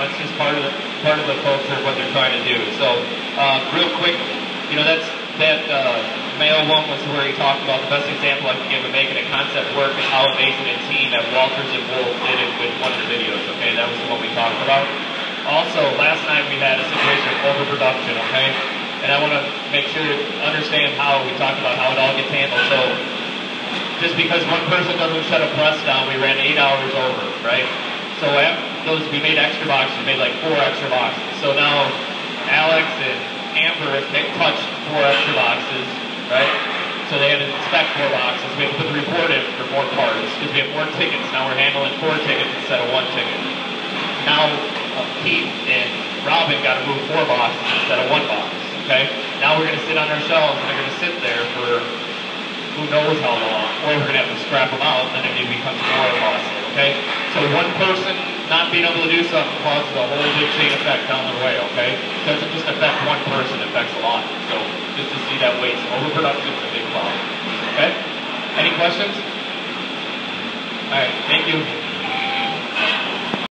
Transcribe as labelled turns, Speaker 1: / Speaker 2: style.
Speaker 1: it's just part of the culture of what they're trying to do. So, real quick, that male one was where he talked about the best example I can give of making a concept work and how amazing a team that Walters and Wolf did it with one of the videos. Okay, that was the one we talked about. Also, last night we had a situation of overproduction. Okay, and I want to make sure to understand how we talked about how it all gets handled. So, just because one person doesn't shut a press down, we ran 8 hours over, right? So after we made extra boxes, we made like 4 extra boxes. So now Alex and Amber have touched 4 extra boxes, right? So they had to inspect 4 boxes. We had to put the report in for more parts because we have more tickets. Now we're handling 4 tickets instead of 1 ticket. Now Keith and Robin got to move 4 boxes instead of 1 box, okay? Now we're going to sit on our shelves and they're going to sit there for who knows how long, or we're going to have to scrap them out and then it becomes more costly, okay? So one person not being able to do something causes a whole big chain effect down the way, okay? It doesn't just affect one person, it affects a lot. So just to see that waste, overproduction is a big problem, okay? Any questions? All right, thank you.